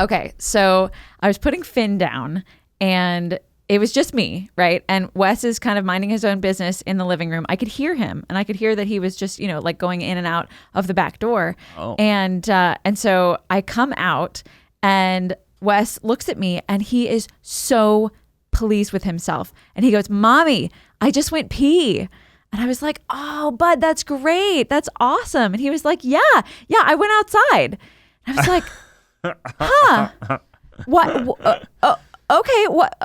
Okay, so I was putting Finn down and it was just me, right? And Wes is kind of minding his own business in the living room. I could hear him and I could hear that he was just, like going in and out of the back door. Oh. And so I come out and Wes looks at me and he is so pleased with himself. And he goes, "Mommy, I just went pee." And I was like, "Oh, bud, that's great. That's awesome." And he was like, yeah, I went outside. And I was like, huh? What? Okay. What?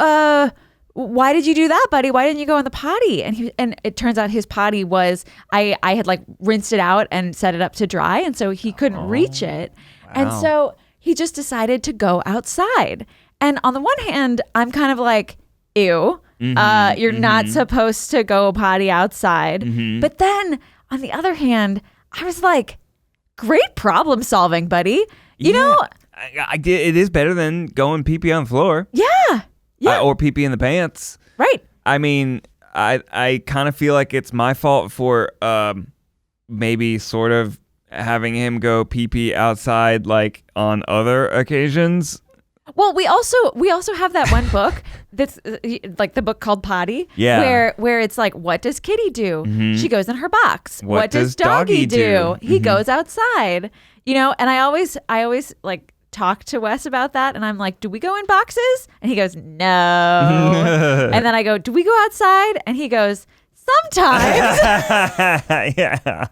Why did you do that, buddy? Why didn't you go in the potty? And it turns out his potty was I had like rinsed it out and set it up to dry, and so he couldn't reach it. Wow. And so he just decided to go outside. And on the one hand, I'm kind of like, ew. You're not supposed to go potty outside. But then on the other hand, I was like, great problem solving, buddy. You know, it is better than going pee-pee on the floor. Yeah. Or pee-pee in the pants. Right. I mean, I kind of feel like it's my fault for maybe sort of having him go pee-pee outside like on other occasions. Well, we also have that one book that's like the book called Potty, where it's like, what does Kitty do? She goes in her box. What does Doggy do? He goes outside. And I always like talk to Wes about that, and I'm like, do we go in boxes? And he goes, no. And then I go, do we go outside? And he goes, sometimes. Yeah.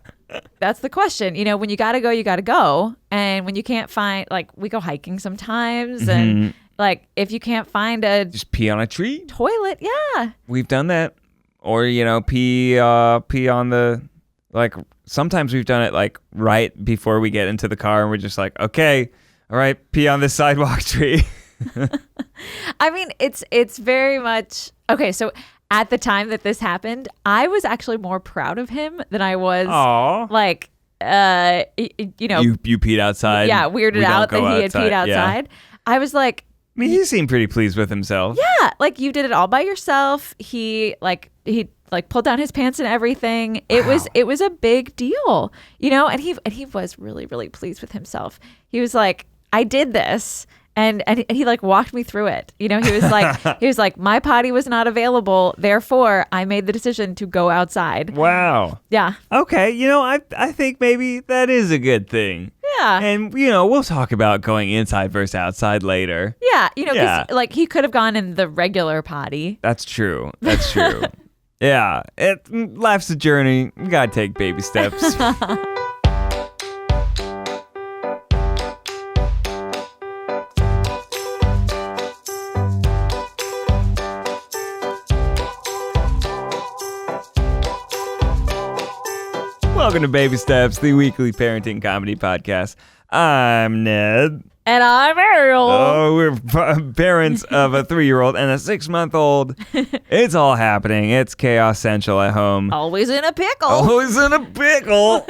That's the question. When you gotta go, you gotta go. And when you can't find, like, we go hiking sometimes, and like if you can't find just pee on a tree, toilet, yeah, we've done that. Or pee on the, like, sometimes we've done it like right before we get into the car, and we're just like, okay, all right, pee on this sidewalk tree. I mean, it's very much okay. So at the time that this happened, I was actually more proud of him than I was. Aww. Like, you peed outside. Yeah, weirded out that he had peed outside. Yeah. I was like, I mean, he seemed pretty pleased with himself. Yeah, like you did it all by yourself. He pulled down his pants and everything. It was a big deal, and he was really, really pleased with himself. He was like, I did this. And he like walked me through it. He was like, my potty was not available. Therefore, I made the decision to go outside. Wow. Yeah. Okay. I think maybe that is a good thing. Yeah. And, we'll talk about going inside versus outside later. Yeah. Because like he could have gone in the regular potty. That's true. Yeah. Life's a journey. You got to take baby steps. Welcome to Baby Steps, the weekly parenting comedy podcast. I'm Ned. And I'm Ariel. Oh, we're parents of a 3-year-old and a 6-month-old. It's all happening. It's chaos central at home. Always in a pickle. Always in a pickle.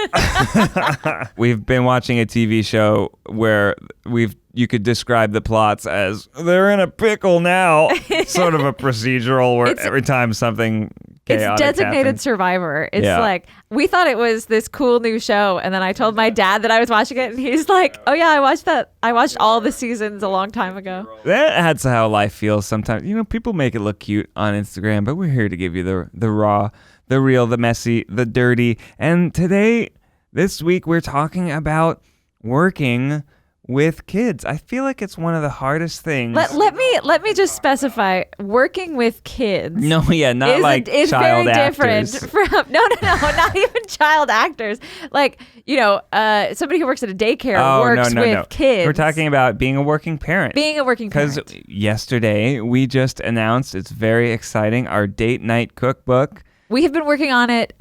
We've been watching a TV show where you could describe the plots as they're in a pickle now. Sort of a procedural where every time something chaotic it's Designated happens. Survivor. It's like, we thought it was this cool new show, and then I told my dad that I was watching it, and he's like, oh yeah, I watched that. I watched all the seasons a long time ago. That's how life feels sometimes. People make it look cute on Instagram, but we're here to give you the raw, the real, the messy, the dirty. And this week, we're talking about working with kids. I feel like it's one of the hardest things. Let me just specify, working with kids. No, yeah, not like child actors. It's very different from no, not even child actors. Like, somebody who works at a daycare works with kids. We're talking about being a working parent. Because yesterday we just announced, it's very exciting, our date night cookbook. We have been working on it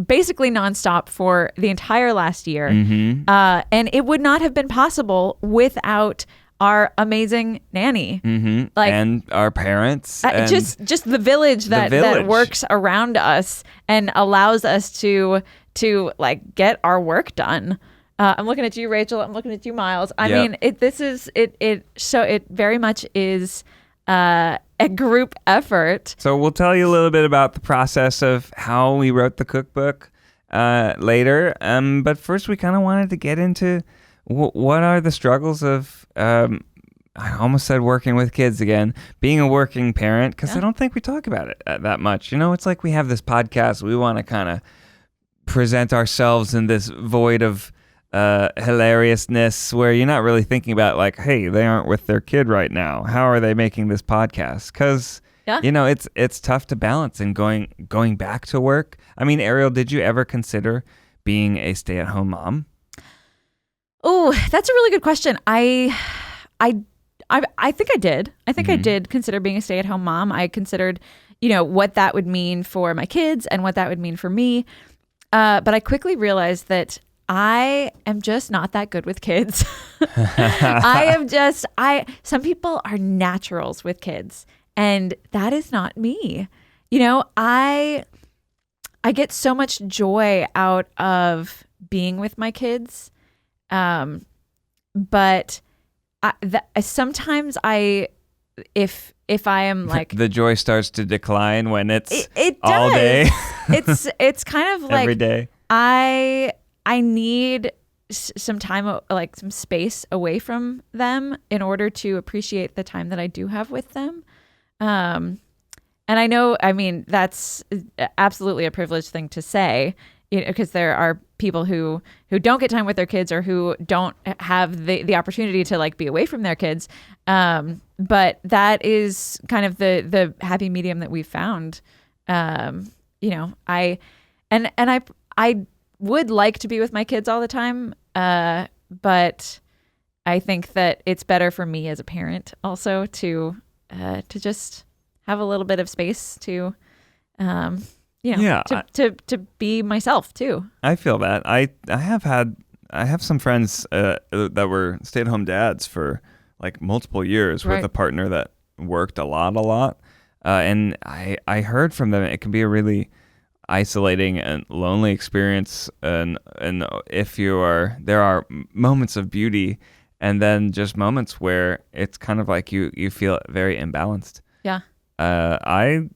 basically nonstop for the entire last year. And it would not have been possible without our amazing nanny. And our parents. And just the village that works around us and allows us to like get our work done. I'm looking at you, Rachel. I'm looking at you, Miles. I mean, it very much is a group effort. So we'll tell you a little bit about the process of how we wrote the cookbook later. But first, we kind of wanted to get into what are the struggles of I almost said working with kids again, being a working parent, because I don't think we talk about it that much. It's like we have this podcast. We want to kind of present ourselves in this void of hilariousness where you're not really thinking about like, hey, they aren't with their kid right now. How are they making this podcast? Because, it's tough to balance and going back to work. I mean, Ariel, did you ever consider being a stay-at-home mom? Oh, that's a really good question. I think I did. I think I did consider being a stay-at-home mom. I considered, what that would mean for my kids and what that would mean for me. But I quickly realized that I am just not that good with kids. Some people are naturals with kids, and that is not me. I get so much joy out of being with my kids. But sometimes if I am like the joy starts to decline when it all does. Day. it's kind of like every day. I need some time, like some space away from them in order to appreciate the time that I do have with them. And I know, that's absolutely a privileged thing to say, because there are people who don't get time with their kids or who don't have the opportunity to like be away from their kids. But that is kind of the happy medium that we've found. I would like to be with my kids all the time. But I think that it's better for me as a parent also to just have a little bit of space to be myself too. I feel that. I have some friends that were stay-at-home dads for like multiple years with a partner that worked a lot. And I heard from them it can be a really isolating and lonely experience, and if there are moments of beauty and then just moments where it's kind of like you feel very imbalanced. Yeah. I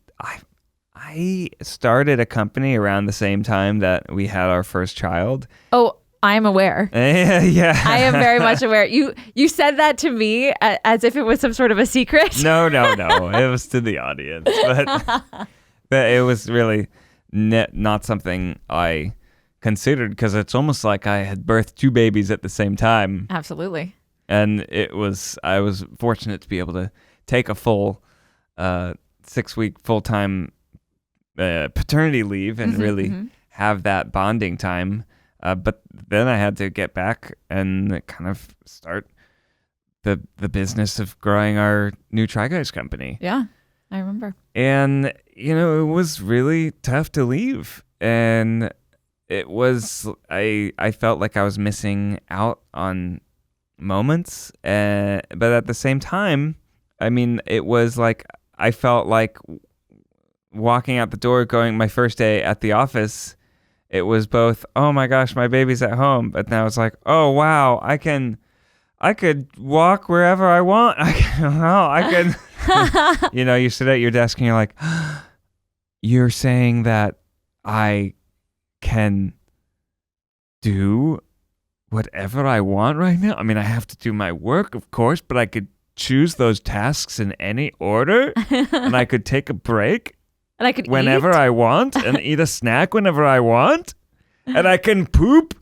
started a company around the same time that we had our first child. Oh, I'm aware. Yeah. I am very much aware. You said that to me as if it was some sort of a secret. No. It was to the audience. But it was really not something I considered, because it's almost like I had birthed two babies at the same time. Absolutely. And I was fortunate to be able to take a full 6-week full-time paternity leave and really have that bonding time. But then I had to get back and kind of start the business of growing our new Try Guys company. Yeah, I remember. And, it was really tough to leave. And it was, I felt like I was missing out on moments. But at the same time, it was like, I felt like walking out the door, going my first day at the office, it was both, oh my gosh, my baby's at home. But now it's like, oh wow, I could walk wherever I want. I can, you sit at your desk and you're like, you're saying that I can do whatever I want right now? I have to do my work, of course, but I could choose those tasks in any order, and I could take a break. And I could whenever eat. I want, and eat a snack whenever I want, and I can poop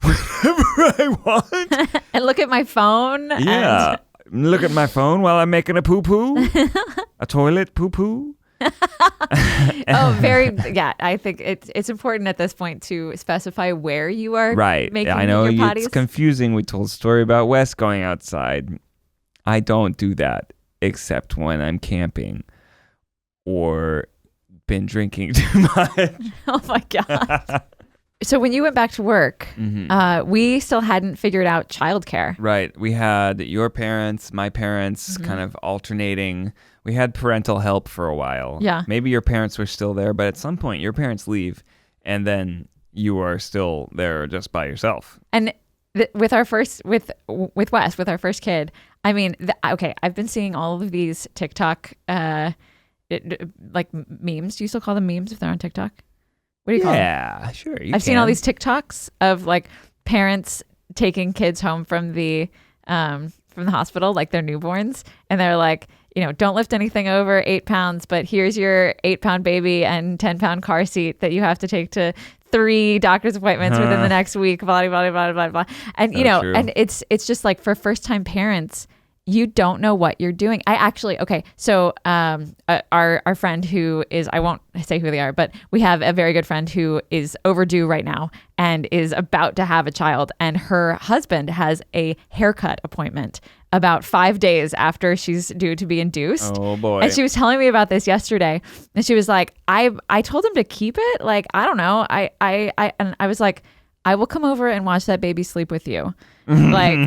whenever I want. And look at my phone. Yeah. Look at my phone while I'm making a poo-poo. A toilet poo-poo. I think it's important at this point to specify where you are making I know your potties. It's confusing. We told a story about Wes going outside. I don't do that except when I'm camping or been drinking too much. Oh my God. So when you went back to work, we still hadn't figured out childcare. Right. We had your parents, my parents kind of alternating. We had parental help for a while. Yeah. Maybe your parents were still there, but at some point your parents leave and then you are still there just by yourself. And with our first, with Wes, with our first kid, I've been seeing all of these TikTok, like memes. Do you still call them memes if they're on TikTok? What do you call them? Yeah, sure. I've seen all these TikToks of like parents taking kids home from the from the hospital, like their newborns, and they're like, don't lift anything over 8 pounds, but here's your 8-pound baby and 10-pound car seat that you have to take to 3 doctor's appointments within the next week, blah, blah, blah, blah, blah. And, True. and it's just like for first-time parents, you don't know what you're doing. So our friend who is, I won't say who they are, but we have a very good friend who is overdue right now and is about to have a child. And her husband has a haircut appointment about 5 days after she's due to be induced. Oh boy. And she was telling me about this yesterday. And she was like, I told him to keep it. Like, I don't know. And I was like, I will come over and watch that baby sleep with you. Like,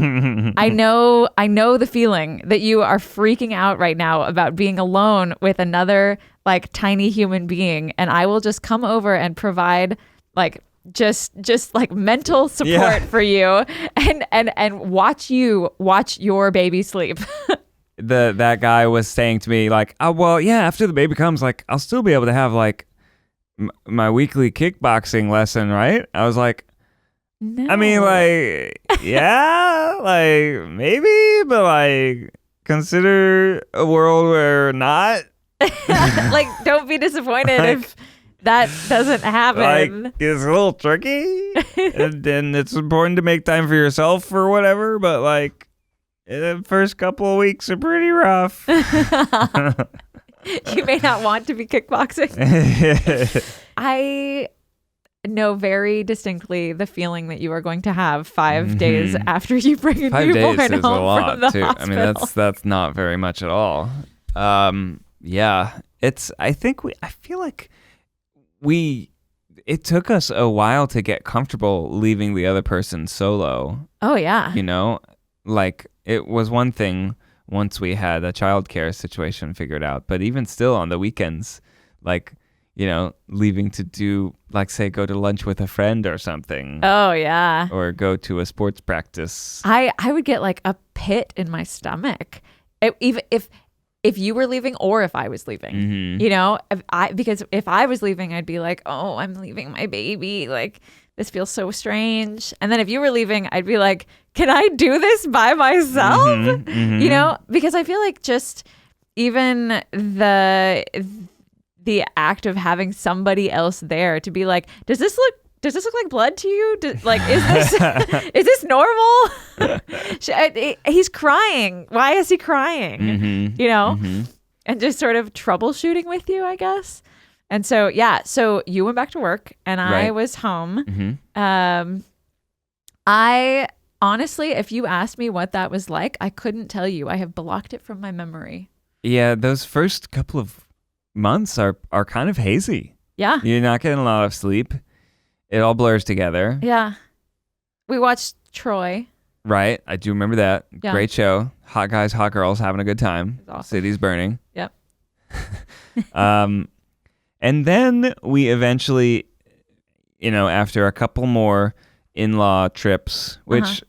I know the feeling that you are freaking out right now about being alone with another like tiny human being. And I will just come over and provide like just like mental support for you and watch your baby sleep. That guy was saying to me like, oh, well, yeah, after the baby comes, like, I'll still be able to have like my weekly kickboxing lesson, right? I was like, no. I mean, like, yeah, like maybe, but like consider a world where not. Like, don't be disappointed Like, if that doesn't happen. Like, it's a little tricky, and it's important to make time for yourself or whatever. But like, the first couple of weeks are pretty rough. You may not want to be kickboxing. I know very distinctly the feeling that you are going to have 5 days after you bring a 5 newborn days is a home lot from the too. hospital. I mean, that's not very much at all. Yeah, I feel like it took us a while to get comfortable leaving the other person solo. Oh yeah. Like it was one thing once we had a childcare situation figured out, but even still on the weekends, like, leaving to do, like, say, go to lunch with a friend or something. Oh yeah. Or go to a sports practice. I would get like a pit in my stomach, even if you were leaving or if I was leaving. Because if I was leaving, I'd be like, oh, I'm leaving my baby. Like, this feels so strange. And then if you were leaving, I'd be like, can I do this by myself? Because I feel like just even the act of having somebody else there to be like, does this look like blood to you? Is this normal? He's crying. Why is he crying? And just sort of troubleshooting with you, I guess. And so, so you went back to work and I was home. I honestly, if you asked me what that was like, I couldn't tell you. I have blocked it from my memory. Yeah, those first couple of months are kind of hazy. Yeah. You're not getting a lot of sleep. It all blurs together. Yeah. We watched Troy. Right. I do remember that. Yeah. Great show. Hot guys, hot girls, having a good time. Awesome. City's burning. Yep. And then we eventually, after a couple more in-law trips, which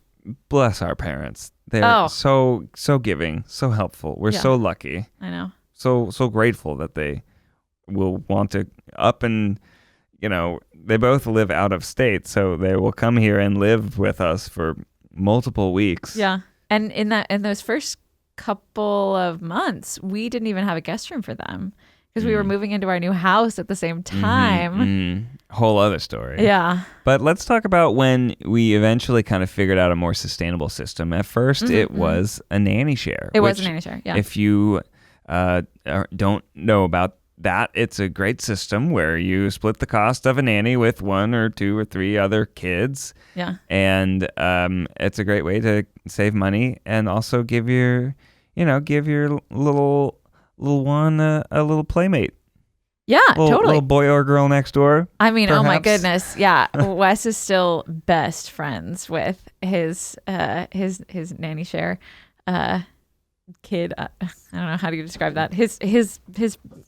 bless our parents. They're so giving, so helpful. We're so lucky. I know. So grateful that they will want to up and, they both live out of state, so they will come here and live with us for multiple weeks. Yeah. And in those first couple of months, we didn't even have a guest room for them because we were moving into our new house at the same time. Whole other story. Yeah. But let's talk about when we eventually kind of figured out a more sustainable system. At first, it was a nanny share. It was a nanny share, yeah. If you don't know about that, it's a great system where you split the cost of a nanny with 1 or 2 or 3 other kids. Yeah. And it's a great way to save money and also give your little one a little playmate. Yeah, totally. Little boy or girl next door. I mean, perhaps. Oh my goodness. Yeah. Wes is still best friends with his nanny share kid. I don't know, how do you describe that? His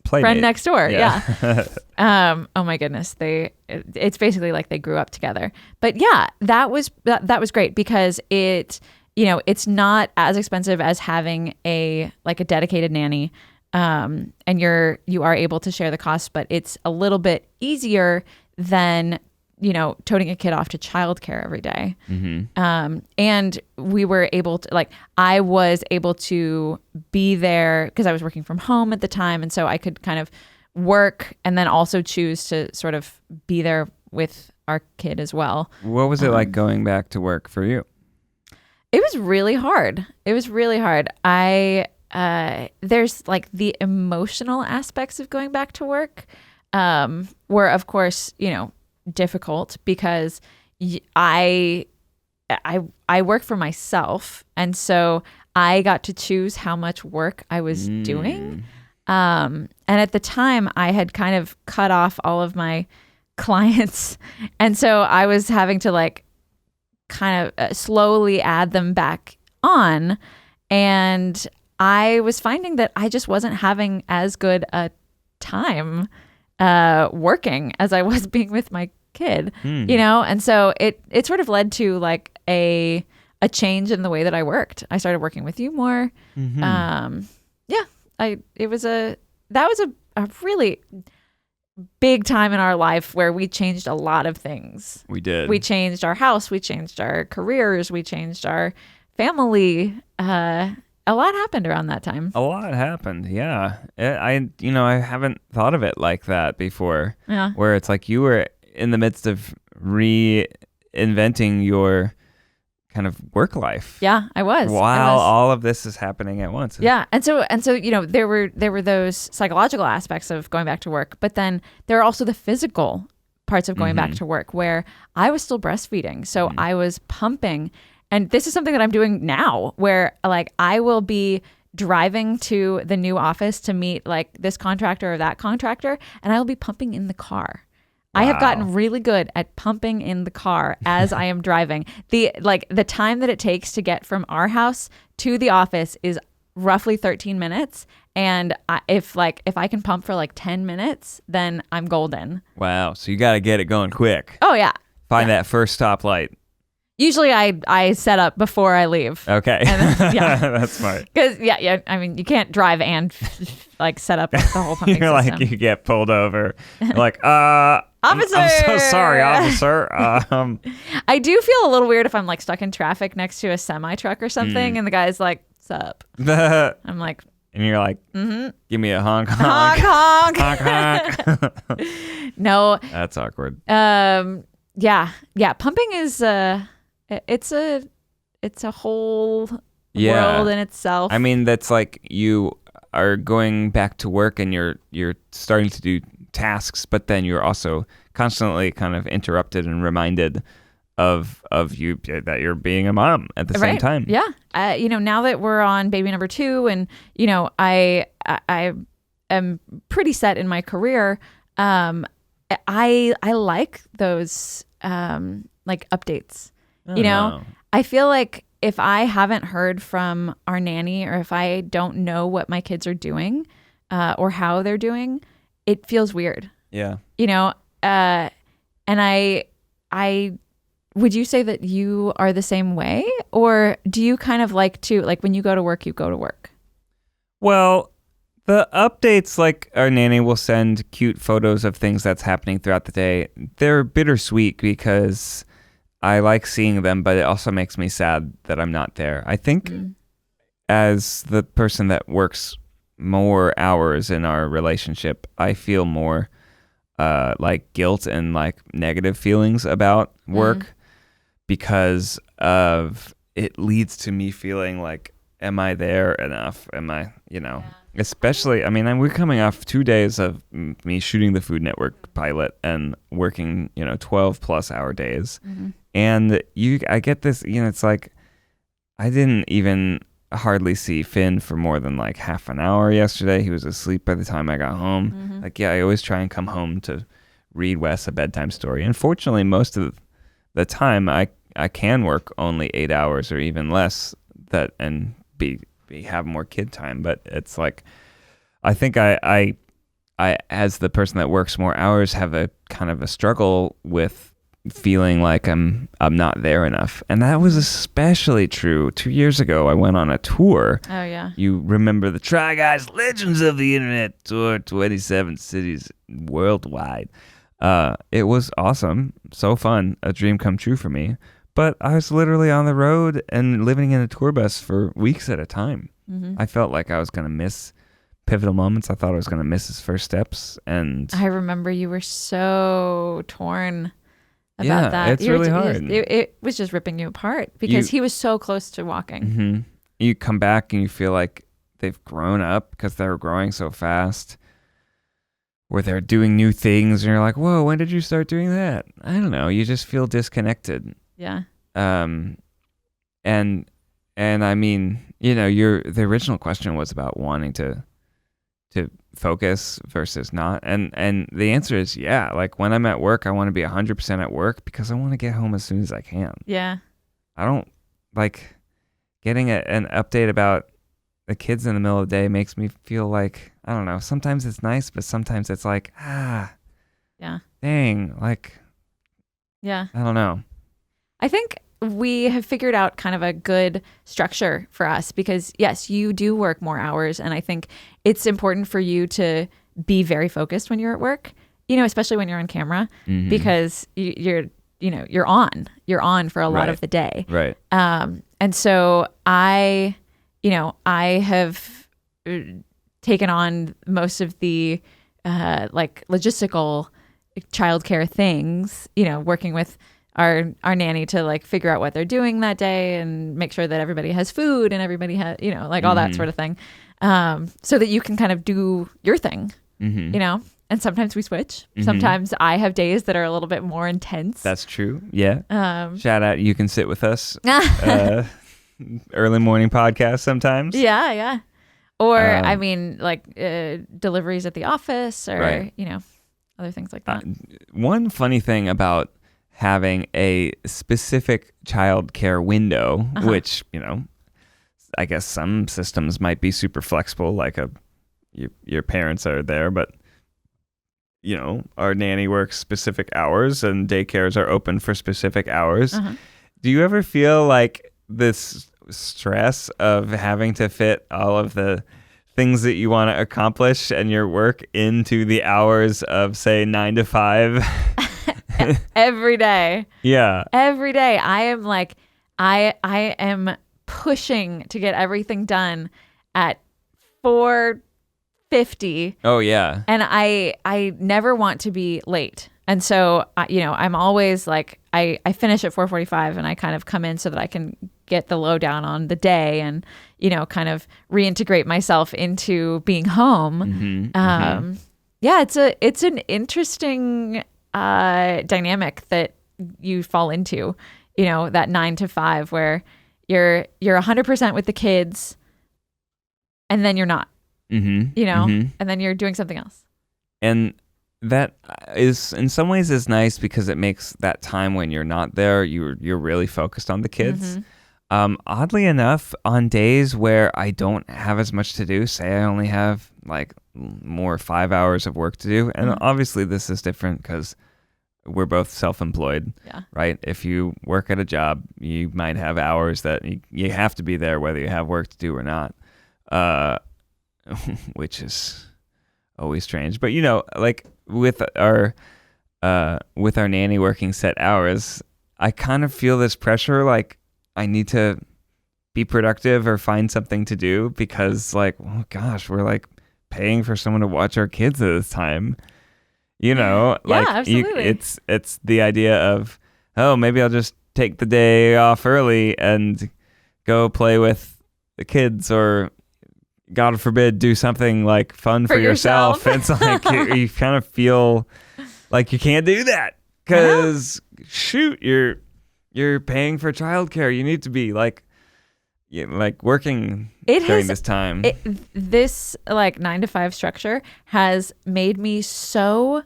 Playmate. friend next door. Yeah. Oh my goodness. It's basically like they grew up together. But yeah, that was great because it's not as expensive as having a dedicated nanny. And you are able to share the cost, but it's a little bit easier than toting a kid off to childcare every day. Mm-hmm. And we were able to, I was able to be there because I was working from home at the time. And so I could kind of work and then also choose to sort of be there with our kid as well. What was it like going back to work for you? It was really hard. There's the emotional aspects of going back to work, were of course, difficult because I work for myself. And so I got to choose how much work I was doing. And at the time I had kind of cut off all of my clients. And so I was having to kind of slowly add them back on. And I was finding that I just wasn't having as good a time working as I was being with my kid, and so it sort of led to a change in the way that I worked. I started working with you more. That was a really big time in our life where we changed a lot of things. We did. We changed our house. We changed our careers. We changed our family. A lot happened around that time. A lot happened, yeah. I haven't thought of it like that before. Yeah. Where it's like you were in the midst of reinventing your kind of work life. Yeah, I was. While all of this is happening at once. Yeah, and so there were those psychological aspects of going back to work, but then there are also the physical parts of going back to work where I was still breastfeeding, so I was pumping. And this is something that I'm doing now where I will be driving to the new office to meet this contractor or that contractor, and I will be pumping in the car. Wow. I have gotten really good at pumping in the car as I am driving. The time that it takes to get from our house to the office is roughly 13 minutes. And if I can pump for 10 minutes, then I'm golden. Wow. So you got to get it going quick. Oh, yeah. Find that first stoplight. Usually I set up before I leave. Okay. And then, That's smart. Because, I mean, you can't drive and set up the whole pumping system. You get pulled over. You're Officer! I'm so sorry, officer. I do feel a little weird if I'm stuck in traffic next to a semi truck or something and the guy's like, "Sup?" I'm like, and you're like, give me a honk, honk. Honk, honk. Honk, honk. No. That's awkward. Yeah. Pumping is it's a whole world in itself. I mean, that's you are going back to work and you're starting to do tasks, but then you're also constantly kind of interrupted and reminded of you that you're being a mom at the same time. Yeah. Now that we're on baby number 2 and I am pretty set in my career, I like those updates. Oh. I feel like if I haven't heard from our nanny or if I don't know what my kids are doing or how they're doing, it feels weird. Yeah. And I would you say that you are the same way, or do you kind of like to when you go to work, you go to work? Well, the updates, our nanny will send cute photos of things that's happening throughout the day. They're bittersweet because I like seeing them, but it also makes me sad that I'm not there. I think as the person that works more hours in our relationship, I feel more guilt and negative feelings about work because of it leads to me feeling am I there enough? Am I, especially, we're coming off 2 days of me shooting the Food Network pilot and working, 12 plus hour days. And I get this, it's I didn't even hardly see Finn for more than half an hour yesterday. He was asleep by the time I got home. I always try and come home to read Wes a bedtime story. Unfortunately, most of the time I can work only 8 hours or even less and have more kid time. But it's I think I as the person that works more hours have a kind of a struggle with feeling like I'm not there enough. And that was especially true 2 years ago. I went on a tour. Oh yeah. You remember the Try Guys Legends of the Internet tour, 27 cities worldwide. It was awesome, so fun, a dream come true for me. But I was literally on the road and living in a tour bus for weeks at a time. Mm-hmm. I felt like I was going to miss pivotal moments. I thought I was going to miss his first steps. And I remember you were so torn about that. It's really hard. It was just ripping you apart because he was so close to walking. Mm-hmm. You come back and you feel like they've grown up because they were growing so fast, where they're doing new things, and you're like, whoa, when did you start doing that? I don't know. You just feel disconnected. Yeah. And I mean, the original question was about wanting to focus versus not. And the answer is yeah. Like when I'm at work, I want to be 100% at work because I want to get home as soon as I can. Yeah. I don't like getting an update about the kids in the middle of the day makes me feel like, I don't know, sometimes it's nice, but sometimes it's like, yeah, dang, like, yeah. I don't know. I think we have figured out kind of a good structure for us because yes, you do work more hours. And I think it's important for you to be very focused when you're at work, especially when you're on camera, because you're on for a lot of the day. Right. And so I have taken on most of the like logistical childcare things, working with our nanny to like figure out what they're doing that day and make sure that everybody has food and everybody has, like all that sort of thing. So that you can kind of do your thing, and sometimes we switch. Sometimes I have days that are a little bit more intense. That's true. Yeah. Shout out. You can sit with us. Early morning podcast sometimes. Yeah. Or I mean like deliveries at the office or, right. Other things like that. One funny thing about having a specific child care window, which, I guess some systems might be super flexible, like your parents are there, but our nanny works specific hours and daycares are open for specific hours. Do you ever feel like this stress of having to fit all of the things that you want to accomplish and your work into the hours of, say, 9 to 5? Every day. Yeah. Every day. I am like, I am pushing to get everything done at 4:50. Oh, yeah. And I never want to be late. And so, I'm always like, I finish at 4:45 and I kind of come in so that I can get the lowdown on the day and, kind of reintegrate myself into being home. Yeah, it's an interesting dynamic that you fall into, that 9 to 5 where you're 100% with the kids and then you're not, and then you're doing something else. And that is in some ways is nice because it makes that time when you're not there, you're really focused on the kids. Oddly enough, on days where I don't have as much to do, say I only have like more 5 hours of work to do, and obviously this is different because we're both self-employed, right? If you work at a job, you might have hours that you have to be there whether you have work to do or not, which is always strange. But like with our nanny working set hours, I kind of feel this pressure like I need to be productive or find something to do because like, oh gosh, we're like paying for someone to watch our kids at this time. Like absolutely. It's the idea of, oh, maybe I'll just take the day off early and go play with the kids or God forbid do something like fun for yourself. It's like you kind of feel like you can't do that because shoot, you're paying for childcare. You need to be like working during this time. This like 9 to 5 structure has made me so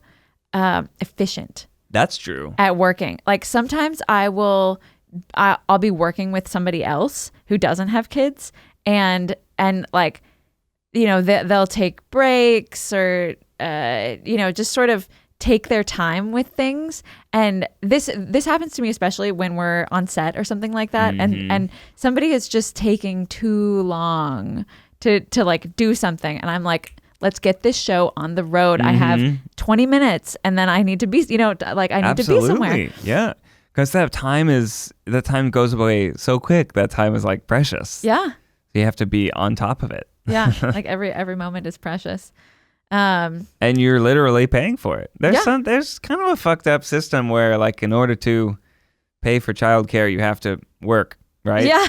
efficient. That's true. At working. Like sometimes I'll be working with somebody else who doesn't have kids and like, they'll take breaks or, just sort of take their time with things. And this happens to me, especially when we're on set or something like that. And somebody is just taking too long to like do something. And I'm like, let's get this show on the road. I have 20 minutes and then I need to be, like I need to be somewhere. Yeah. Because that time goes away so quick. That time is like precious. Yeah. You have to be on top of it. Yeah. Like every moment is precious. And you're literally paying for it. There's kind of a fucked up system where like in order to pay for childcare, you have to work, right? Yeah.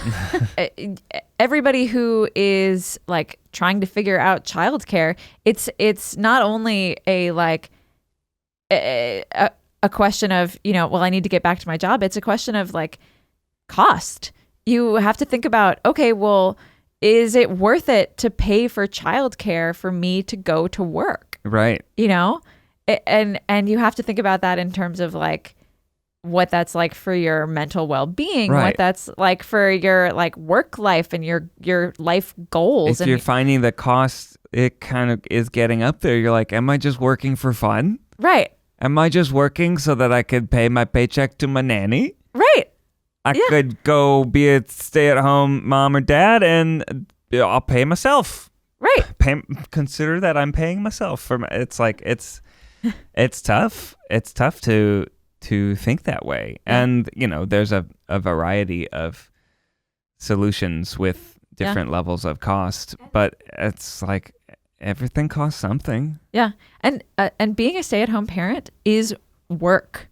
Everybody who is like trying to figure out childcare, it's not only a question of, well, I need to get back to my job. It's a question of like cost. You have to think about, okay, well, is it worth it to pay for childcare for me to go to work? Right. And you have to think about that in terms of like what that's like for your mental well-being, right. what that's like for your like work life and your life goals. If you're finding the cost, it kind of is getting up there. You're like, am I just working for fun? Right. Am I just working so that I could pay my paycheck to my nanny? Right. I could go be a stay-at-home mom or dad, and I'll pay myself. Right. Consider that I'm paying myself for my. It's like it's tough. It's tough to think that way, and there's a variety of solutions with different levels of cost, but it's like everything costs something. Yeah, and being a stay-at-home parent is work.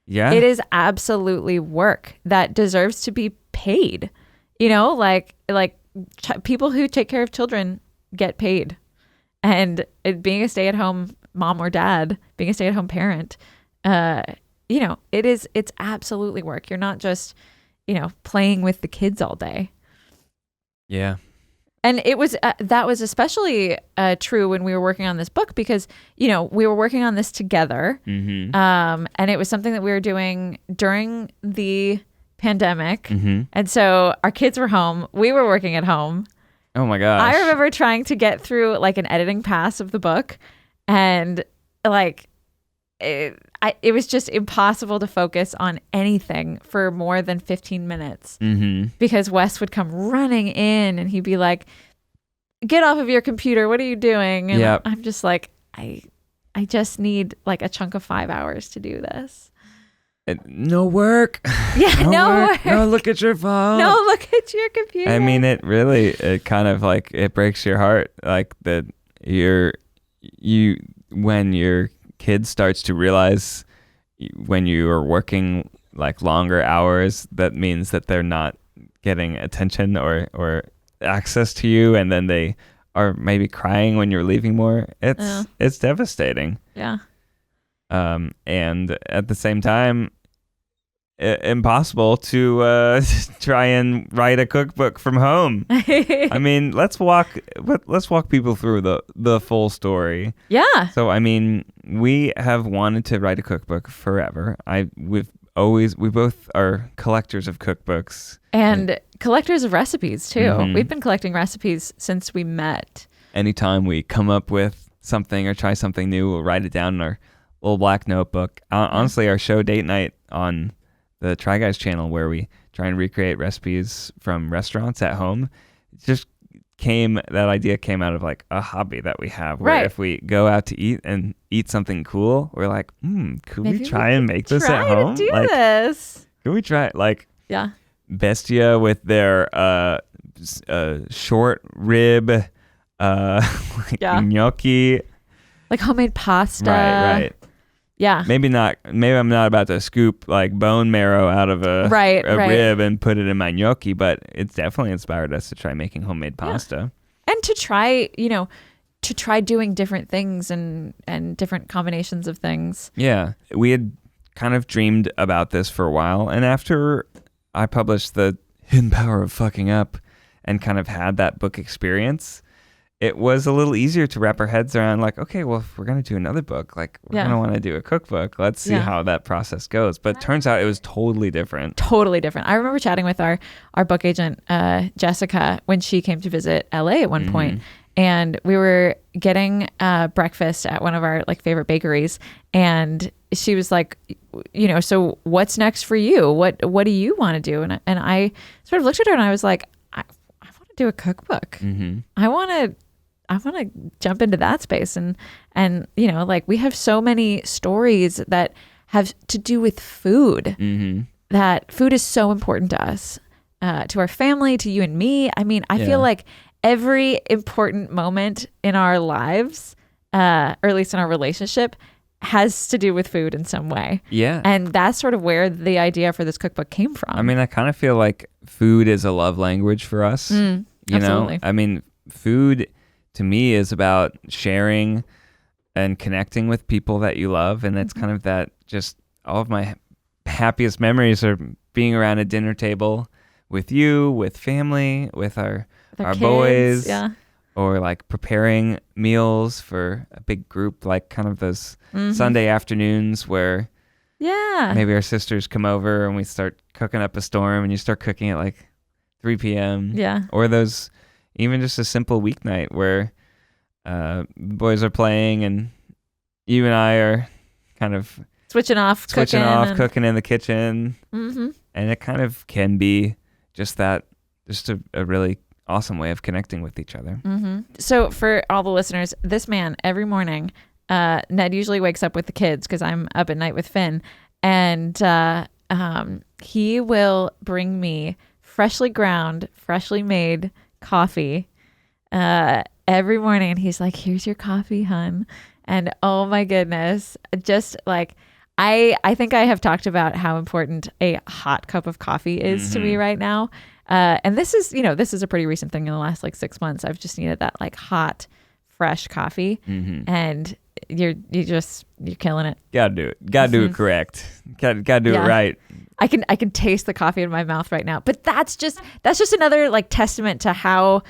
Yeah. It is absolutely work that deserves to be paid. People who take care of children get paid. And being a stay-at-home mom or dad, being a stay-at-home parent, it's absolutely work. You're not just, playing with the kids all day. Yeah. And it was that was especially true when we were working on this book because, we were working on this together. Mm-hmm. And it was something that we were doing during the pandemic. Mm-hmm. And so our kids were home. We were working at home. Oh, my gosh. I remember trying to get through like an editing pass of the book. And like it was just impossible to focus on anything for more than 15 minutes because Wes would come running in and he'd be like, get off of your computer. What are you doing? And I'm just like, I just need like a chunk of 5 hours to do this. No work. Yeah, no work. No, look at your phone. No, look at your computer. I mean, it kind of like, it breaks your heart. Like that when your kid starts to realize when you are working like longer hours, that means that they're not getting attention or access to you, and then they are maybe crying when you're leaving more. It's devastating. Yeah. And at the same time, impossible to try and write a cookbook from home. I mean, let's walk people through the full story. Yeah. So I mean, we have wanted to write a cookbook forever. We both are collectors of cookbooks and collectors of recipes too. Mm-hmm. We've been collecting recipes since we met. Anytime we come up with something or try something new, we'll write it down in our little black notebook. Honestly, our show Date Night on the Try Guys channel, where we try and recreate recipes from restaurants at home, that idea came out of like a hobby that we have, where if we go out to eat and eat something cool, we're like, could we try and make this at home? Try to do this. Could we try Yeah. Bestia with their short rib gnocchi, like homemade pasta. right. Yeah. Maybe I'm not about to scoop like bone marrow out of a rib and put it in my gnocchi, but it's definitely inspired us to try making homemade pasta. And to try doing different things and different combinations of things. Yeah. We had kind of dreamed about this for a while, and after I published The Hidden Power of Fucking Up and kind of had that book experience, it was a little easier to wrap our heads around, like, okay, well, if we're going to do another book, like, we're going to want to do a cookbook. Let's see how that process goes. But it turns out it was totally different. Totally different. I remember chatting with our book agent, Jessica, when she came to visit LA at one point. And we were getting breakfast at one of our like favorite bakeries. And she was like, so what's next for you? What do you want to do? And I sort of looked at her and I was like, I want to do a cookbook. Mm-hmm. I want to jump into that space. And, like we have so many stories that have to do with food, that food is so important to us, to our family, to you and me. I mean, I feel like every important moment in our lives, or at least in our relationship, has to do with food in some way. Yeah. And that's sort of where the idea for this cookbook came from. I mean, I kind of feel like food is a love language for us. You absolutely. know, I mean, food to me is about sharing and connecting with people that you love. And it's kind of that, just all of my happiest memories are being around a dinner table with you, with family, with our kids, boys. Yeah. Or like preparing meals for a big group, like kind of those Sunday afternoons where maybe our sisters come over and we start cooking up a storm, and you start cooking at like 3 p.m. Yeah. Or those, even just a simple weeknight where the boys are playing and you and I are kind of switching off, cooking in the kitchen. Mm-hmm. And it kind of can be just that, just a really awesome way of connecting with each other. So for all the listeners, this man, every morning, Ned usually wakes up with the kids because I'm up at night with Finn, and he will bring me freshly ground, freshly made coffee every morning, and he's like, "Here's your coffee, hun." And oh my goodness, just like I think I have talked about how important a hot cup of coffee is to me right now. And this is a pretty recent thing in the last like 6 months. I've just needed that like hot, fresh coffee, and you're killing it. Gotta do it. Gotta do it correct. Gotta do it right. I can taste the coffee in my mouth right now. But that's just another like testament to how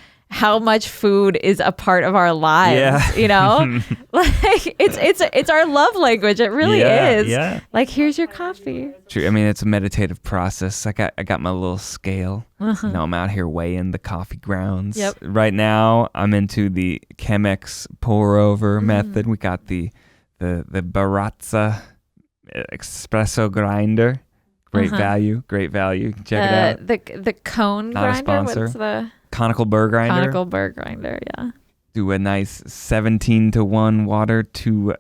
much food is a part of our lives. Like it's our love language. It really is. Yeah. Like, here's your coffee. True. I mean, it's a meditative process. I got my little scale. I'm out here weighing the coffee grounds. Yep. Right now, I'm into the Chemex pour over method. We got the Barazza espresso grinder. Great value. Check it out. The cone Not a grinder. sponsor. What's the Conical burr grinder. conical burr grinder? Yeah. Do a nice 17-to-1 water to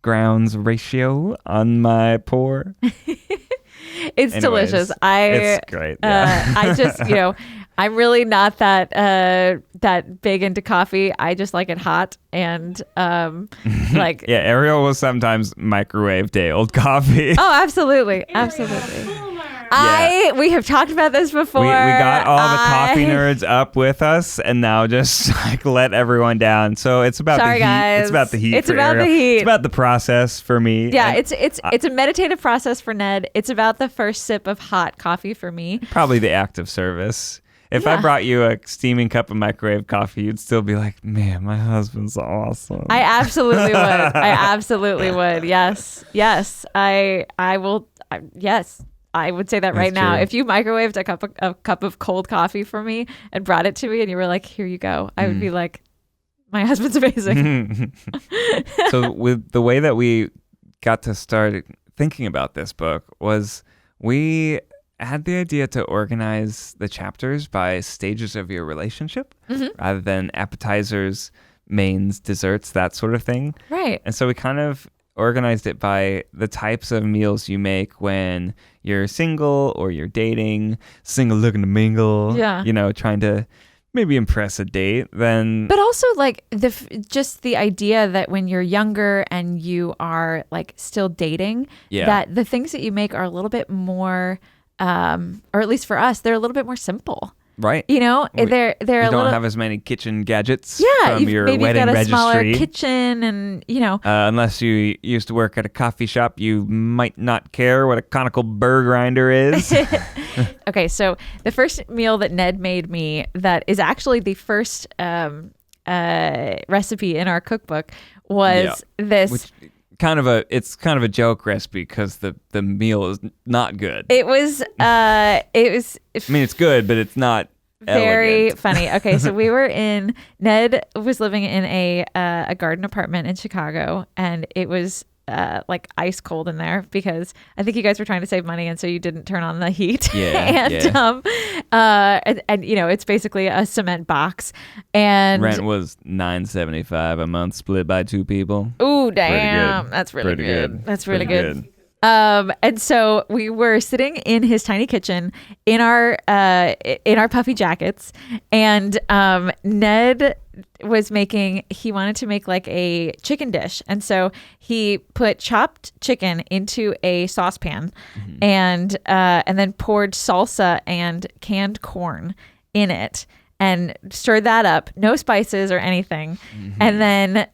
grounds ratio on my pour. It's delicious. It's great. Yeah. I just, I'm really not that big into coffee. I just like it hot, and like yeah, Ariel will sometimes microwave day old coffee. Oh, absolutely. We have talked about this before. We got all the coffee nerds up with us, and now just like let everyone down. So it's about the heat. Guys. It's about the heat. It's for about Ariel. the heat. It's about the process for me. Yeah, and it's a meditative process for Ned. It's about the first sip of hot coffee for me. Probably the act of service. If I brought you a steaming cup of microwave coffee, you'd still be like, "Man, my husband's awesome." I absolutely would. Yes. I will. Yes. I would say that right now. true. If you microwaved a cup of cold coffee for me and brought it to me, and you were like, "Here you go," I would be like, "My husband's amazing." So with the way that we got to start thinking about this book was we had the idea to organize the chapters by stages of your relationship rather than appetizers, mains, desserts, that sort of thing. Right. And so we kind of organized it by the types of meals you make when you're single or you're dating, single looking to mingle, trying to maybe impress a date. Then, but also like just the idea that when you're younger and you are like still dating, that the things that you make are a little bit more, or at least for us, they're a little bit more simple. Right. They're you a don't little have as many kitchen gadgets Yeah, from your maybe wedding you've got a registry. smaller kitchen, and unless you used to work at a coffee shop, you might not care what a conical burr grinder is. Okay, so the first meal that Ned made me that is actually the first recipe in our cookbook was this. Which, it's kind of a joke recipe because the meal is not good. It was I mean, it's good, but it's not very elegant. funny. Okay, so Ned was living in a garden apartment in Chicago, and it was like ice cold in there because I think you guys were trying to save money, and so you didn't turn on the heat. Yeah, and you know, it's basically a cement box, and rent was $9.75 a month, split by 2 people. Ooh, damn, that's really good. That's really good. And so we were sitting in his tiny kitchen in our puffy jackets, and Ned he wanted to make like a chicken dish, and so he put chopped chicken into a saucepan, and then poured salsa and canned corn in it and stirred that up, no spices or anything, and then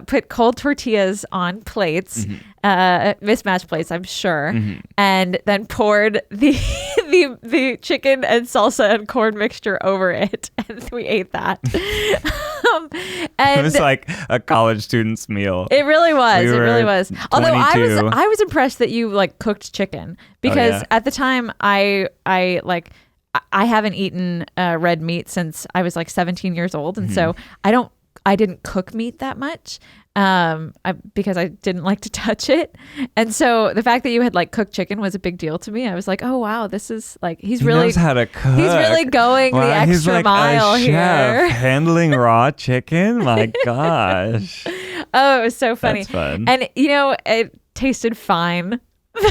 put cold tortillas on plates, mismatched plates, I'm sure, and then poured the chicken and salsa and corn mixture over it, and we ate that. And it was like a college student's meal. It really was. We it really were was. Although 22. I was impressed that you like cooked chicken because at the time I haven't eaten red meat since I was like 17 years old, and so I didn't cook meat that much because I didn't like to touch it, and so the fact that you had like cooked chicken was a big deal to me. I was like, oh wow, this is like he knows how to cook. He's really going the extra he's like mile a chef, here, handling raw chicken. My gosh! Oh, it was so funny. That's fun. And you know, it tasted fine.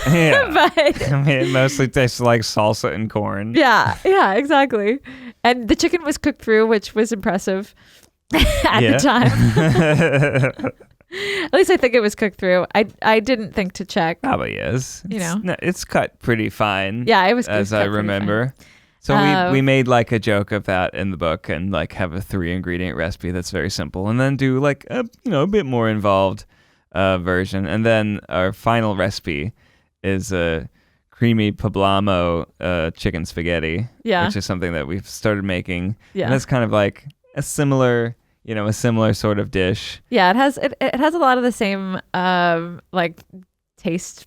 Yeah, but I mean, it mostly tastes like salsa and corn. Yeah, exactly. And the chicken was cooked through, which was impressive at the time. At least I think it was cooked through. I didn't think to check. Probably is. You It's cut pretty fine. Yeah, it was. As I remember. So we made like a joke of that in the book and like have a 3-ingredient recipe that's very simple, and then do like a bit more involved version, and then our final recipe is a creamy poblano chicken spaghetti, which is something that we've started making. Yeah, and that's kind of like a similar sort of dish. Yeah, it has a lot of the same like taste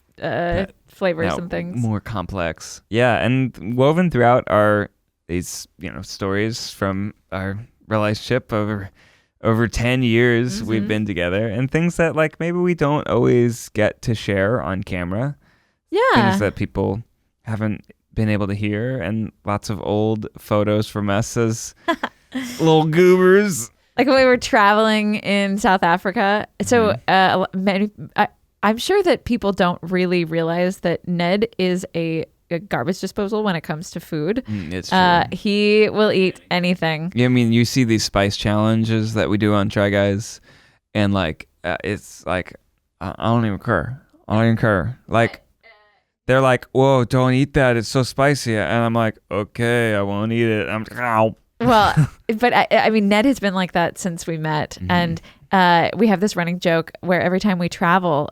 flavors and things. More complex. Yeah, and woven throughout are these stories from our relationship over 10 years we've been together, and things that like maybe we don't always get to share on camera. Yeah. Things that people haven't been able to hear, and lots of old photos from us as little goobers. Like when we were traveling in South Africa. So I'm sure that people don't really realize that Ned is a garbage disposal when it comes to food. It's true. He will eat anything. Yeah, I mean, you see these spice challenges that we do on Try Guys, and like it's like I don't even care. Like they're like, "Whoa, don't eat that! It's so spicy," and I'm like, "Okay, I won't eat it." I'm ow. Well, but I mean, Ned has been like that since we met, and we have this running joke where every time we travel,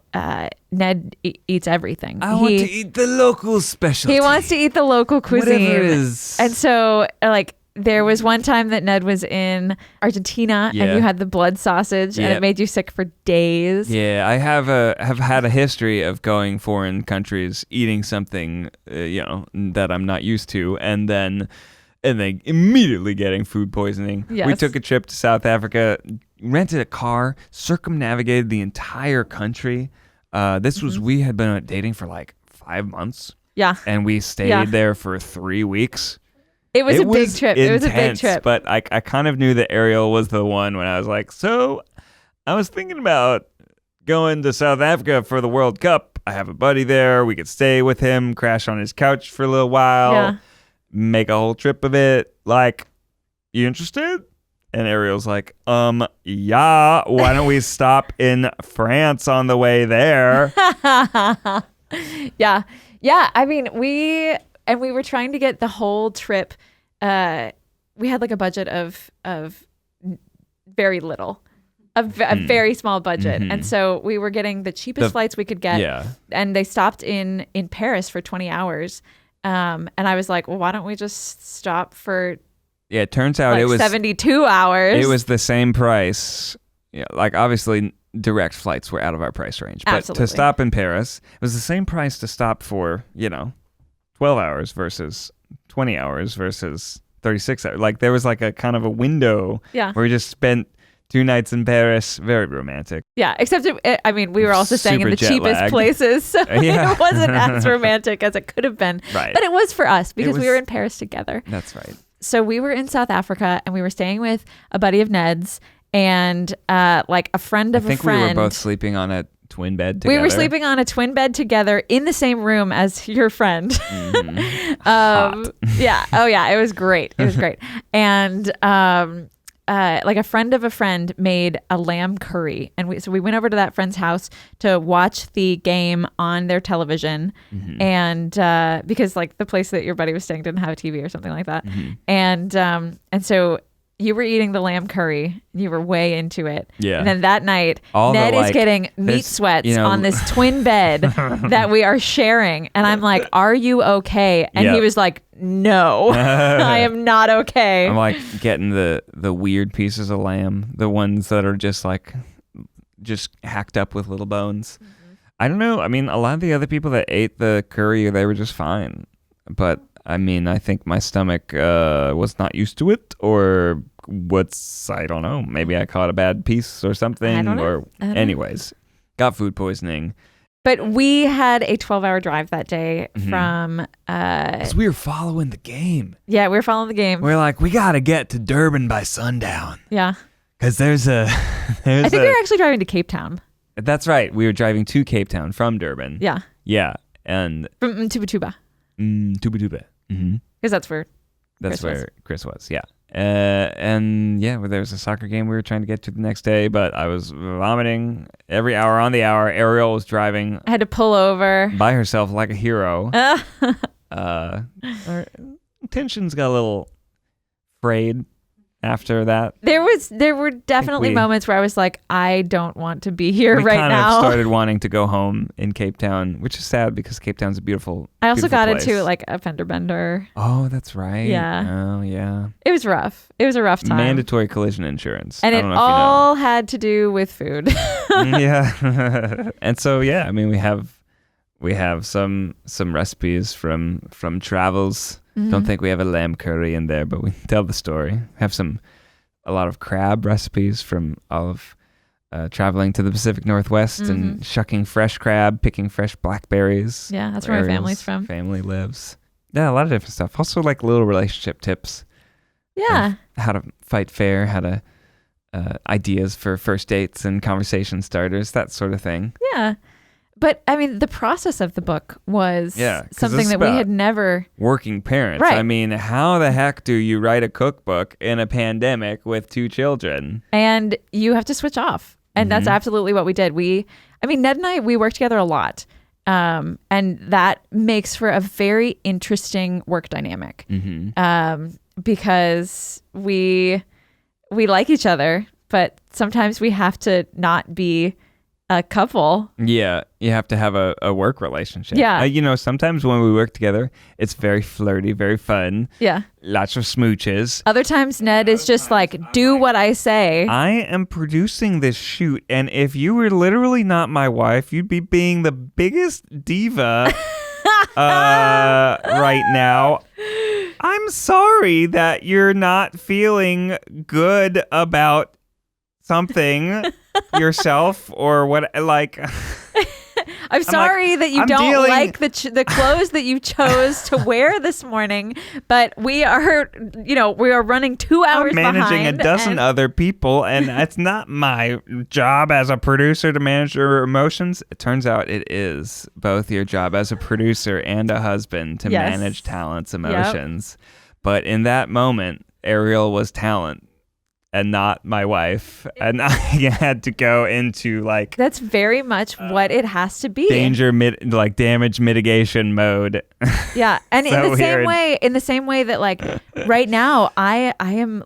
Ned eats everything. I want to eat the local specialty. He wants to eat the local cuisine. Whatever it is. And so, like, there was one time that Ned was in Argentina, and you had the blood sausage, and it made you sick for days. Yeah, I have had a history of going foreign countries, eating something, that I'm not used to, and then immediately getting food poisoning. Yes. We took a trip to South Africa, rented a car, circumnavigated the entire country. This was, we had been dating for like 5 months. Yeah. And we stayed there for 3 weeks. It was a big trip. Intense, it was a big trip. But I kind of knew that ARIEL was the one when I was like, so I was thinking about going to South Africa for the World Cup. I have a buddy there. We could stay with him, crash on his couch for a little while, make a whole trip of it. Like, you interested? And ARIEL's like, yeah, why don't we stop in France on the way there? Yeah. I mean, we were trying to get the whole trip. We had like a budget of very little, a very small budget. And so we were getting the cheapest flights we could get. Yeah. And they stopped in Paris for 20 hours. And I was like, well, why don't we just stop for it turns out like it was 72 hours. It was the same price. Yeah, like obviously direct flights were out of our price range. But to stop in Paris, it was the same price to stop for, 12 hours versus 20 hours versus 36 hours. Like there was like a kind of a window where we just spent 2 nights in Paris, very romantic. Yeah, except we were also staying in Super the jet cheapest lagged. places, so Yeah. it wasn't as romantic as it could have been. Right. But it was for us because we was- were in Paris together. That's right. So we were in South Africa and we were staying with a buddy of Ned's and like a friend of I think a friend. we were both sleeping on a twin bed together. We were sleeping on a twin bed together in the same room as your friend. Hot. Yeah. Oh yeah. It was great. It was great. And like a friend of a friend made a lamb curry, and we went over to that friend's house to watch the game on their television, and because like the place that your buddy was staying didn't have a TV or something like that, and so you were eating the lamb curry. You were way into it. Yeah. And then that night, All the, Ned is like, getting meat there's, sweats you know- on this twin bed that we are sharing. And I'm like, are you okay? And Yep. he was like, no, I am not okay. I'm like getting the weird pieces of lamb, the ones that are just hacked up with little bones. I don't know. I mean, a lot of the other people that ate the curry, they were just fine. But I mean, I think my stomach was not used to it, or I don't know. Maybe I caught a bad piece or something. I don't know. Or anyways, got food poisoning. But we had a 12-hour drive that day from... 'Cause we were following the game. Yeah, we were following the game. We're like, we got to get to Durban by sundown. Yeah. Because there's I think we were actually driving to Cape Town. That's right. We were driving to Cape Town from Durban. Yeah. Yeah. And From Tuba. Tuba Tuba. Mm-hmm. Because that's where That's Chris was. where Chris was. Yeah. And yeah, there was a soccer game we were trying to get to the next day, but I was vomiting every hour on the hour. Ariel was driving I had to pull over. by herself like a hero. Our tensions got a little frayed after that. There were definitely moments where I was like, I don't want to be here We right kind now. of started wanting to go home in Cape Town, which is sad because Cape Town's a beautiful I also beautiful got place. into like a fender bender. Oh, that's right. Yeah. Oh, yeah. It was rough. It was a rough time. Mandatory collision insurance. And I it don't know if all had to do with food. you know. Yeah. And so yeah, I mean we have some recipes from travels. Don't think we have a lamb curry in there, but we tell the story. Have a lot of crab recipes from all of traveling to the Pacific Northwest and shucking fresh crab, picking fresh blackberries. Yeah, that's where my family's from. Family lives. Yeah, a lot of different stuff. Also like little relationship tips. Yeah. How to fight fair, how to ideas for first dates and conversation starters, that sort of thing. Yeah. But I mean, the process of the book was 'cause something this is that we about had never. working parents. Right. I mean, how the heck do you write a cookbook in a pandemic with 2 children? And you have to switch off. And that's absolutely what we did. Ned and I, we work together a lot. And that makes for a very interesting work dynamic. Because we like each other, but sometimes we have to not be a couple. Yeah, you have to have a work relationship. Yeah. Sometimes when we work together, it's very flirty, very fun. Yeah. Lots of smooches. Other times Ned is just like, do what I say. I am producing this shoot, and if you were literally not my wife, you'd be being the biggest diva right now. I'm sorry that you're not feeling good about something yourself or what, like. I'm sorry that you I'm don't like the clothes that you chose to wear this morning, but we are running 2 hours I'm managing behind a dozen other people, and it's not my job as a producer to manage your emotions. It turns out it is both your job as a producer and a husband to manage talent's emotions. Yep. But in that moment, Ariel was talent and not my wife, and I had to go into like that's very much what it has to be. Damage mitigation mode. Yeah, and So in the same way that like right now I am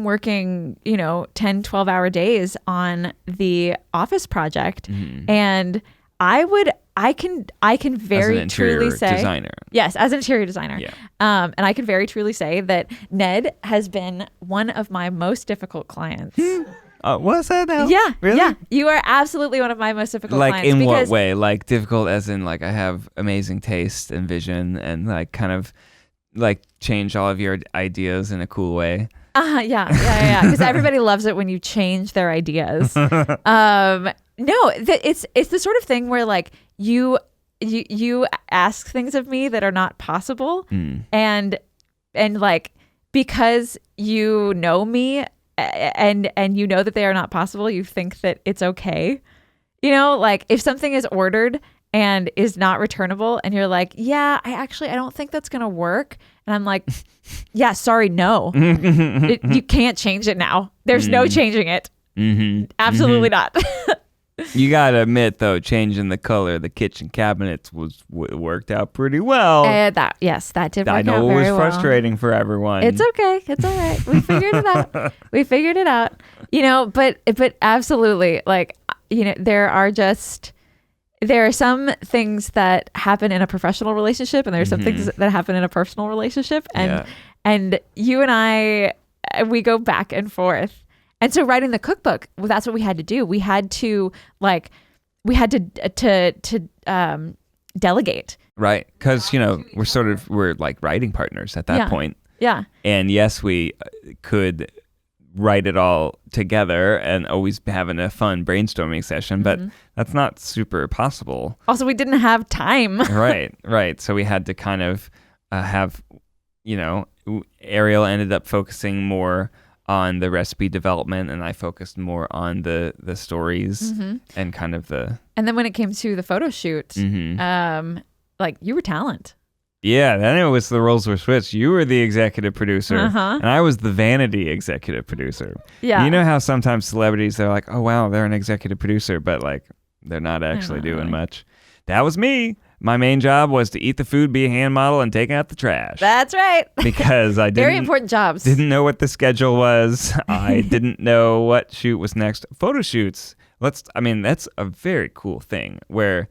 working 10, 12-hour days on the office project, and I can very truly say designer. Yes, as an interior designer. Yeah. And I can very truly say that Ned has been one of my most difficult clients. What's that now? Yeah. Really? Yeah. You are absolutely one of my most difficult like clients. in what way? Like difficult as in like I have amazing taste and vision and like kind of like change all of your ideas in a cool way. Yeah. Because everybody loves it when you change their ideas. No, it's the sort of thing where like you ask things of me that are not possible, and like because you know me and you know that they are not possible, you think that it's okay. You know, like if something is ordered and is not returnable and you're like, yeah, I don't think that's going to work. And I'm like, yeah, sorry, no. You can't change it now. There's no changing it. Absolutely not. You gotta admit, though, changing the color of the kitchen cabinets worked out pretty well. That did work out very well. I know it was frustrating for everyone. It's okay. It's all right. We figured it out. You know, but absolutely, like, you know, there are some things that happen in a professional relationship, and there are some things that happen in a personal relationship, and you and I, we go back and forth. And so writing the cookbook, well, that's what we had to do. We had to delegate. Right. Because, you know, we're like writing partners at that point. Yeah. And yes, we could write it all together and always having a fun brainstorming session, but that's not super possible. Also, we didn't have time. Right. So we had to kind of have, you know, Ariel ended up focusing more on the recipe development, and I focused more on the stories and kind of the... And then when it came to the photo shoot, like, you were talent. Yeah, then it was the roles were switched. You were the executive producer, and I was the vanity executive producer. Yeah. You know how sometimes celebrities, they're like, oh, wow, they're an executive producer, but, like, they're not actually doing much. That was me. My main job was to eat the food, be a hand model, and take out the trash. That's right. Because I very important jobs. Didn't know what the schedule was. I didn't know what shoot was next. Photo shoots. That's a very cool thing where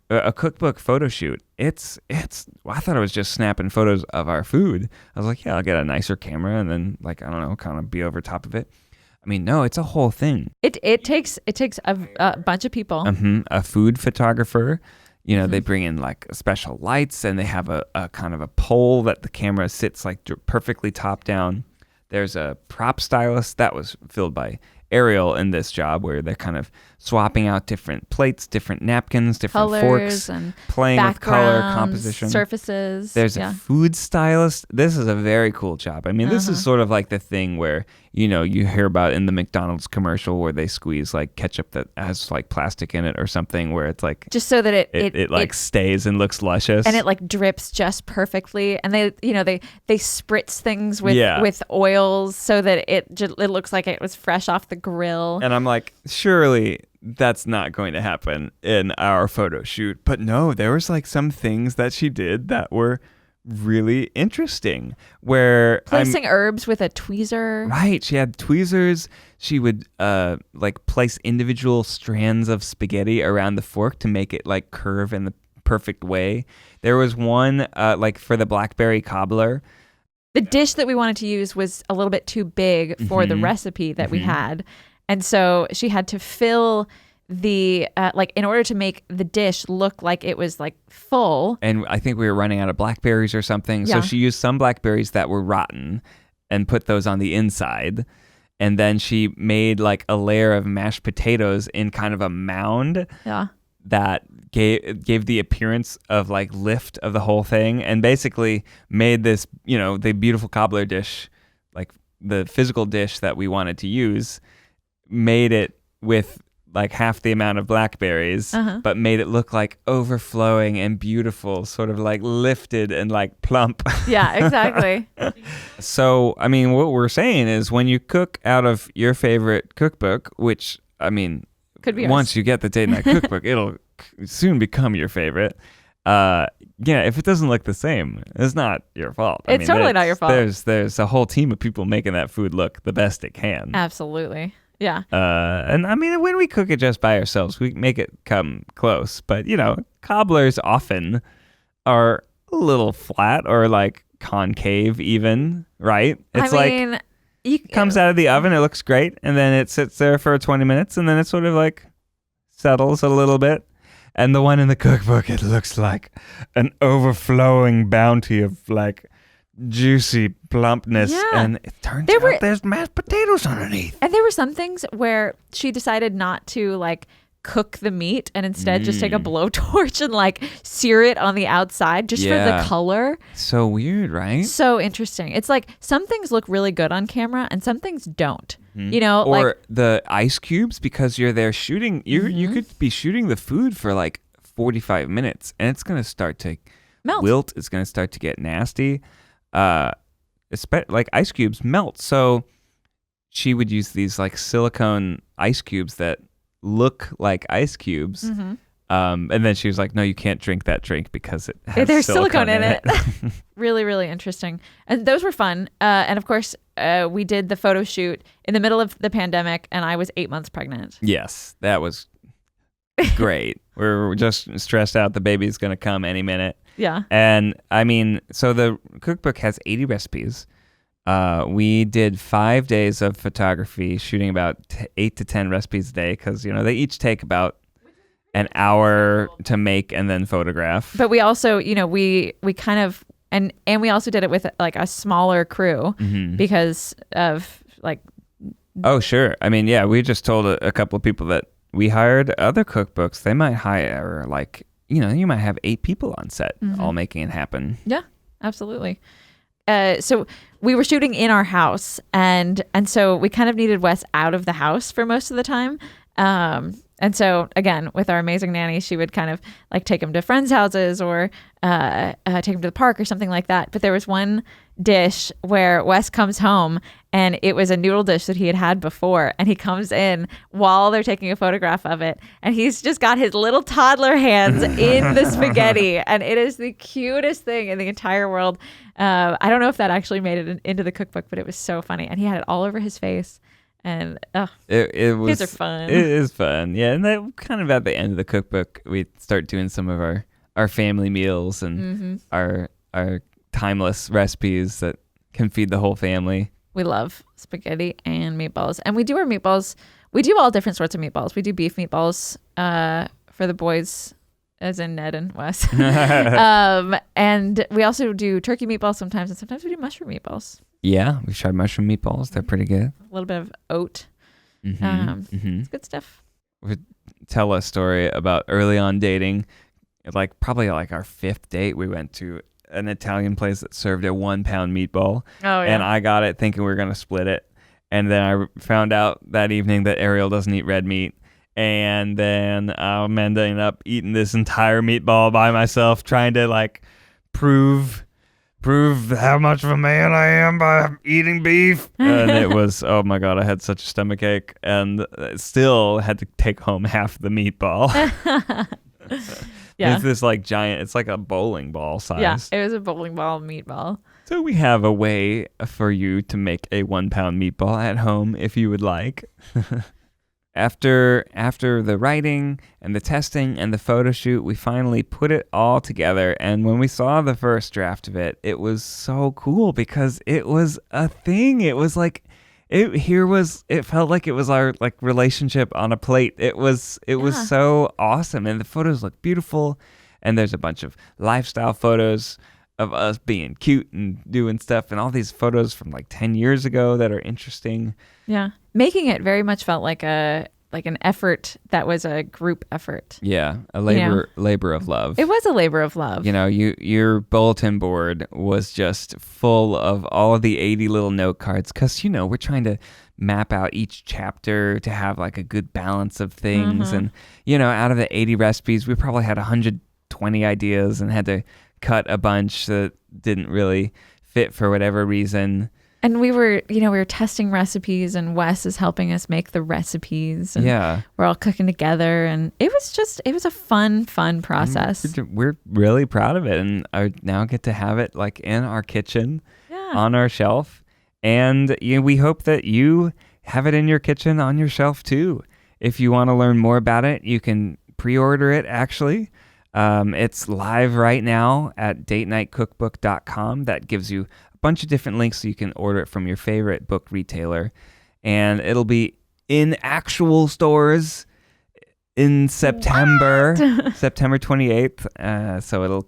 a cookbook photo shoot, I thought it was just snapping photos of our food. I was like, yeah, I'll get a nicer camera and then, like, I don't know, kind of be over top of it. I mean, no, it's a whole thing. It takes a bunch of people. A food photographer. You know, they bring in like special lights, and they have a kind of a pole that the camera sits like perfectly top down. There's a prop stylist that was filled by ARIEL in this job, where they're kind of swapping out different plates, different napkins, different colors, forks, and playing with color composition, surfaces. There's a food stylist. This is a very cool job. I mean, this is sort of like the thing where, you know, you hear about in the McDonald's commercial where they squeeze like ketchup that has like plastic in it or something, where it's like just so that it like stays and looks luscious, and it like drips just perfectly. And they spritz things with oils so that it looks like it was fresh off the grill. And I'm like, surely that's not going to happen in our photo shoot. But no, there was like some things that she did that were really interesting, where placing herbs with a tweezer. Right. She had tweezers. She would like place individual strands of spaghetti around the fork to make it like curve in the perfect way. There was one like for the blackberry cobbler. The dish that we wanted to use was a little bit too big for the recipe that we had. And so she had to fill the, like, in order to make the dish look like it was, like, full. And I think we were running out of blackberries or something. Yeah. So she used some blackberries that were rotten and put those on the inside. And then she made, like, a layer of mashed potatoes in kind of a mound. Yeah. That gave the appearance of, like, lift of the whole thing. And basically made this, you know, the beautiful cobbler dish, like, the physical dish that we wanted to use, made it with like half the amount of blackberries, but made it look like overflowing and beautiful, sort of like lifted and like plump. Yeah, exactly. So, I mean, what we're saying is when you cook out of your favorite cookbook, which, I mean, could be once you get the date night cookbook, it'll soon become your favorite. Yeah, if it doesn't look the same, it's not your fault. It's totally not your fault. There's a whole team of people making that food look the best it can. Absolutely. Yeah. And I mean, when we cook it just by ourselves, we make it come close. But, you know, cobblers often are a little flat or like concave even, right? It's it comes out of the oven, it looks great, and then it sits there for 20 minutes, and then it sort of like settles a little bit. And the one in the cookbook, it looks like an overflowing bounty of like juicy plumpness, Yeah. and it turns out there's mashed potatoes underneath. And there were some things where she decided not to like cook the meat and instead just take a blowtorch and like sear it on the outside just for the color. So weird, right? So interesting. It's like some things look really good on camera and some things don't. You know, or like the ice cubes, because you're there shooting. You could be shooting the food for like 45 minutes, and it's gonna start to melt. wilt. It's gonna start to get nasty. Like ice cubes melt. So she would use these like silicone ice cubes that look like ice cubes. And then she was like, no, you can't drink that drink because it has there's silicone in it. it. Really, really interesting. And those were fun. And of course, we did the photo shoot in the middle of the pandemic, and I was 8 months pregnant. Yes, that was great. We're just stressed out. The baby's going to come any minute. Yeah. And I mean, so the cookbook has 80 recipes. We did 5 days of photography, shooting about 8 to 10 recipes a day because, you know, they each take about an hour to make and then photograph. But we also, you know, we kind of, and we also did it with like a smaller crew because of like. Oh, sure. I mean, yeah, we just told a couple of people that we hired other cookbooks. They might hire like, you know, you might have 8 people on set all making it happen. Yeah, absolutely. So we were shooting in our house, and so we kind of needed Wes out of the house for most of the time. And so again, with our amazing nanny, she would kind of like take him to friends' houses or take him to the park or something like that. But there was one dish where Wes comes home, and it was a noodle dish that he had had before. And he comes in while they're taking a photograph of it, and he's just got his little toddler hands in the spaghetti. And it is the cutest thing in the entire world. I don't know if that actually made it into the cookbook, but it was so funny. And he had it all over his face. And it was, kids are fun. It is fun. Yeah. And then kind of at the end of the cookbook, we start doing some of our family meals and our timeless recipes that can feed the whole family. We love spaghetti and meatballs. And we do our meatballs. We do all different sorts of meatballs. We do beef meatballs for the boys, as in Ned and Wes. And we also do turkey meatballs sometimes. And sometimes we do mushroom meatballs. Yeah, we've tried mushroom meatballs. They're pretty good. A little bit of oat. It's good stuff. We tell a story about early on dating. Like probably like our 5th date, we went to an Italian place that served a 1 pound meatball. Oh, yeah. And I got it thinking we were going to split it. And then I found out that evening that Ariel doesn't eat red meat. And then I'm ending up eating this entire meatball by myself, trying to like prove how much of a man I am by eating beef. And it was, oh my God, I had such a stomachache and still had to take home half the meatball. Yeah. It's this like giant, it's like a bowling ball size. Yeah, it was a bowling ball meatball. So we have a way for you to make a 1 pound meatball at home if you would like. After the writing and the testing and the photo shoot, we finally put it all together. And when we saw the first draft of it, it was so cool because it was a thing. It was like, it felt like it was our like relationship on a plate. It was so awesome. And the photos look beautiful. And there's a bunch of lifestyle photos of us being cute and doing stuff. And all these photos from like 10 years ago that are interesting. Yeah. Making it very much felt like an effort that was a group effort. Yeah, a labor of love. It was a labor of love. You know, your bulletin board was just full of all of the 80 little note cards because, you know, we're trying to map out each chapter to have like a good balance of things. And, you know, out of the 80 recipes, we probably had 120 ideas and had to cut a bunch that didn't really fit for whatever reason. And we were testing recipes, and Wes is helping us make the recipes. And yeah. We're all cooking together, and it was a fun process. We're really proud of it, and I now get to have it like in our kitchen, on our shelf. And we hope that you have it in your kitchen on your shelf too. If you want to learn more about it, you can pre-order it actually. It's live right now at datenightcookbook.com. That gives you bunch of different links so you can order it from your favorite book retailer, and it'll be in actual stores in September 28th, so it'll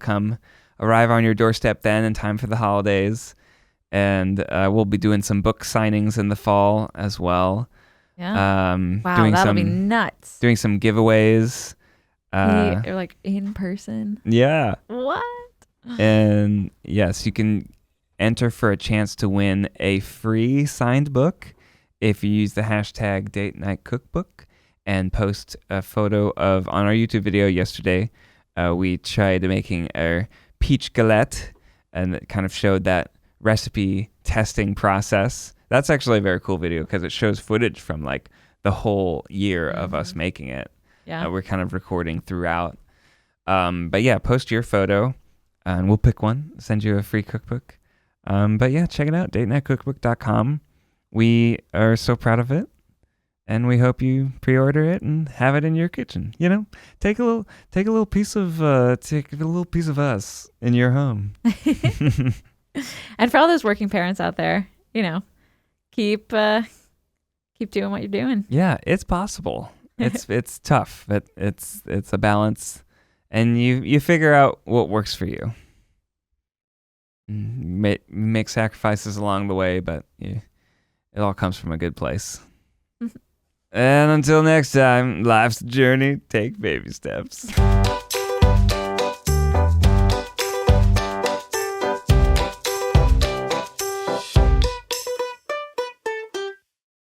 arrive on your doorstep then in time for the holidays. and we'll be doing some book signings in the fall as well. Yeah. Wow, doing that'll some, be nuts. Doing some giveaways. Or like in person. Yeah. What? And yes, you can enter for a chance to win a free signed book if you use the hashtag Date Night Cookbook and post a photo of, on our YouTube video yesterday, we tried making a peach galette, and it kind of showed that recipe testing process. That's actually a very cool video because it shows footage from like the whole year of us making it. Yeah. We're kind of recording throughout. But yeah, post your photo and we'll pick one, send you a free cookbook. But yeah, check it out, datenightcookbook.com. We are so proud of it, and we hope you pre-order it and have it in your kitchen. You know, take a little piece of us in your home. And for all those working parents out there, you know, keep doing what you're doing. Yeah, it's possible. It's tough, but it's a balance, and you figure out what works for you. Make sacrifices along the way, but it all comes from a good place. And until next time, life's a journey. Take baby steps.